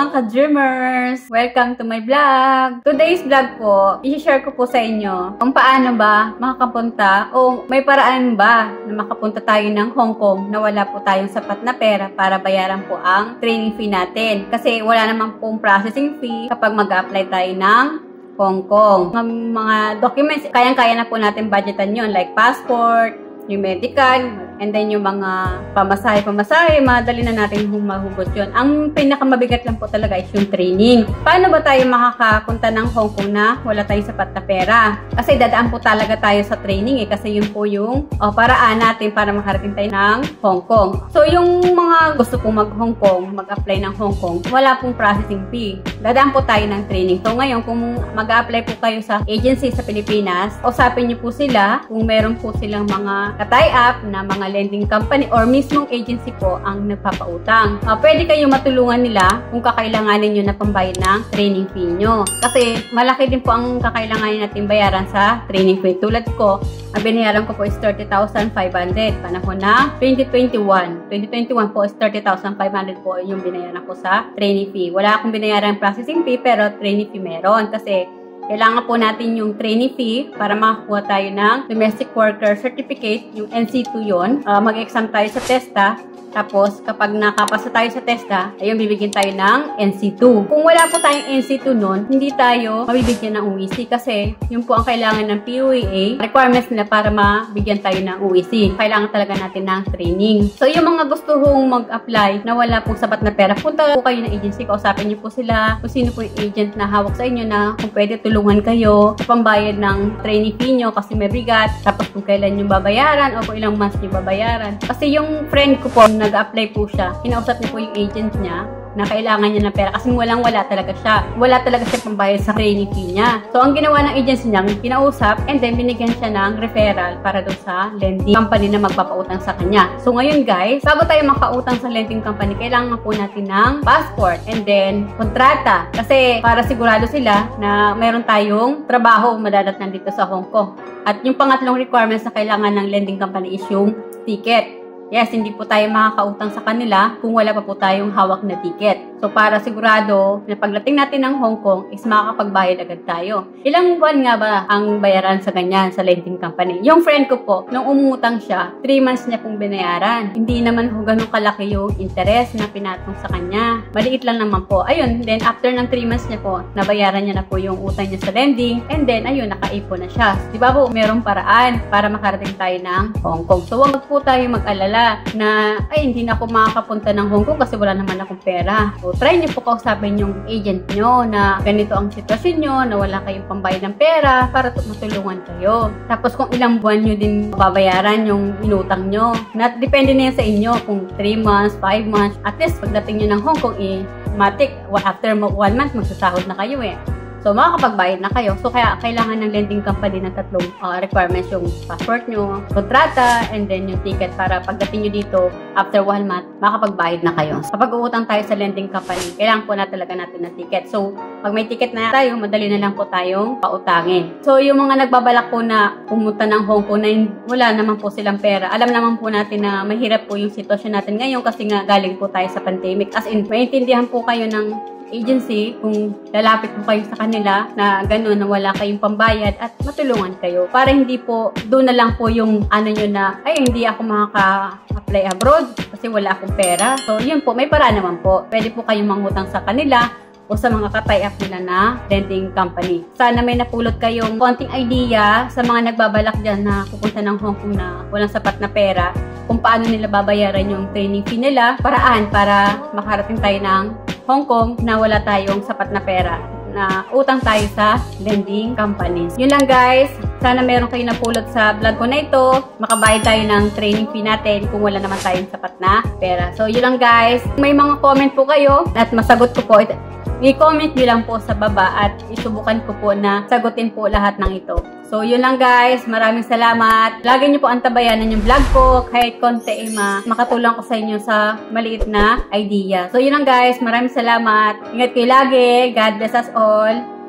mga ka-dreamers! Welcome to my vlog! Today's vlog po, i-share ko po sa inyo kung paano ba makakapunta o may paraan ba na makapunta tayo ng Hong Kong na wala po tayong sapat na pera para bayaran po ang training fee natin. Kasi wala naman pong processing fee kapag mag-apply tayo ng Hong Kong. Mga documents, kayang-kaya na po natin budgetan yun like passport, yung medical, and then yung mga pamasahe, madali na natin mahugot yun. Ang pinakamabigat lang po talaga is yung training. Paano ba tayo makakapunta ng Hong Kong na wala tayong sapat na pera? Kasi dadaan po talaga tayo sa training kasi yun po yung paraan natin para makarating tayo ng Hong Kong. So yung mga gusto pong mag-Hong Kong, mag-apply ng Hong Kong, wala pong processing fee. Dadaan po tayo ng training. So ngayon, kung mag-apply po kayo sa agency sa Pilipinas, usapin niyo po sila kung meron po silang mga ka-tie-up na mga lending company or mismong agency po ang nagpapautang. Pwede kayong matulungan nila kung kakailanganin nyo na pambayad ng training fee nyo. Kasi malaki din po ang kakailanganin natin bayaran sa training fee. Tulad ko, ang binayaran ko po is 30,500. Panahon na 2021. 2021 po is 30,500 po yung binayaran ko sa training fee. Wala akong binayaran processing fee pero training fee meron. Kasi kailangan po natin yung training fee para makakuha tayo ng Domestic Worker Certificate, yung NC2 yun. Mag-exam tayo sa TESTA. Tapos, kapag nakapasa tayo sa TESTA, ayun, bibigyan tayo ng NC2. Kung wala po tayong NC2 nun, hindi tayo mabibigyan ng UEC kasi yun po ang kailangan ng PUEA, requirements nila para mabigyan tayo ng UEC. Kailangan talaga natin ng training. So, yung mga gusto hong mag-apply na wala pong sapat na pera, punta po kayo ng agency, kausapin niyo po sila kung sino po yung agent na hawak sa inyo na kung pwede tulungan kayo sa pambayad ng training fee nyo kasi may bigat. Tapos kung kailan yung babayaran o kung ilang months yung babayaran. Kasi yung friend ko po, nag-apply po siya. Kinausap niyo po yung agent niya na kailangan niya ng pera kasi wala talaga siya. Wala talaga siya pambayad sa training fee niya. So, ang ginawa ng agency niya, kinausap and then binigyan siya ng referral para doon sa lending company na magpapautang sa kanya. So, ngayon guys, bago tayo makautang sa lending company, kailangan po natin ng passport and then kontrata. Kasi para sigurado sila na meron tayong trabaho madadatnan dito sa Hong Kong. At yung pangatlong requirements na kailangan ng lending company is yung ticket. Yes, hindi po tayo makakautang sa kanila kung wala pa po tayong hawak na ticket. So, para sigurado na pagdating natin ng Hong Kong is makakapagbayad agad tayo. Ilang buwan nga ba ang bayaran sa ganyan, sa lending company? Yung friend ko po, nung umutang siya, 3 months niya pong binayaran. Hindi naman ho ganun kalaki yung interest na pinatong sa kanya. Maliit lang naman po. Ayun, then after ng 3 months niya po, nabayaran niya na po yung utang niya sa lending. And then, ayun, nakaipon na siya. Di ba po, merong paraan para makarating tayo ng Hong Kong. So, wag po tayo mag-alala na, ay, hindi na ako makakapunta ng Hong Kong kasi wala naman akong pera. So, try niyo po kausapin yung agent nyo na ganito ang sitwasyon nyo, na wala kayong pambayad ng pera para matulungan kayo. Tapos, kung ilang buwan nyo din babayaran yung inutang nyo, depende na yan sa inyo kung 3 months, 5 months, at least pagdating nyo ng Hong Kong, matik, after 1 month, magsasahod na kayo So, makakapagbayad na kayo. So, kaya kailangan ng lending company ng tatlong requirements, yung passport nyo, kontrata, and then yung ticket para pagdating nyo dito, after 1 month, makakapagbayad na kayo. Kapag uutang tayo sa lending company, kailangan po na talaga natin ng ticket. So, pag may ticket na tayo, madali na lang po tayong pautangin. So, yung mga nagbabalak po na pumunta ng Hong Kong na wala naman po silang pera, alam naman po natin na mahirap po yung sitwasyon natin ngayon kasi nga galing po tayo sa pandemic. As in, maintindihan po kayo ng agency kung lalapit po kayo sa kanila na gano'n na wala kayong pambayad at matulungan kayo para hindi po doon na lang po yung ano nyo na ay hindi ako makaka-apply abroad kasi wala akong pera. So yun po, may paraan naman po. Pwede po kayong mangutang sa kanila o sa mga ka-tie-up nila na lending company. Sana may napulot kayong konting idea sa mga nagbabalak dyan na pupunta ng Hong Kong na walang sapat na pera kung paano nila babayaran yung training fee nila, paraan para makarating tayo ng Hong Kong na wala tayong sapat na pera na utang tayo sa lending companies. Yun lang guys. Sana meron kayo napulot sa vlog ko na ito. Makabayad tayo ng training fee natin kung wala naman tayong sapat na pera. So yun lang guys. May mga comment po kayo at masagot ko po. I-comment nyo lang po sa baba at isubukan ko po na sagutin po lahat ng ito. So, yun lang guys. Maraming salamat. Lagi nyo po antabayanan yung vlog ko. Kahit konti makatulong ko sa inyo sa maliit na idea. So, yun lang guys. Maraming salamat. Ingat kayo lagi. God bless us all.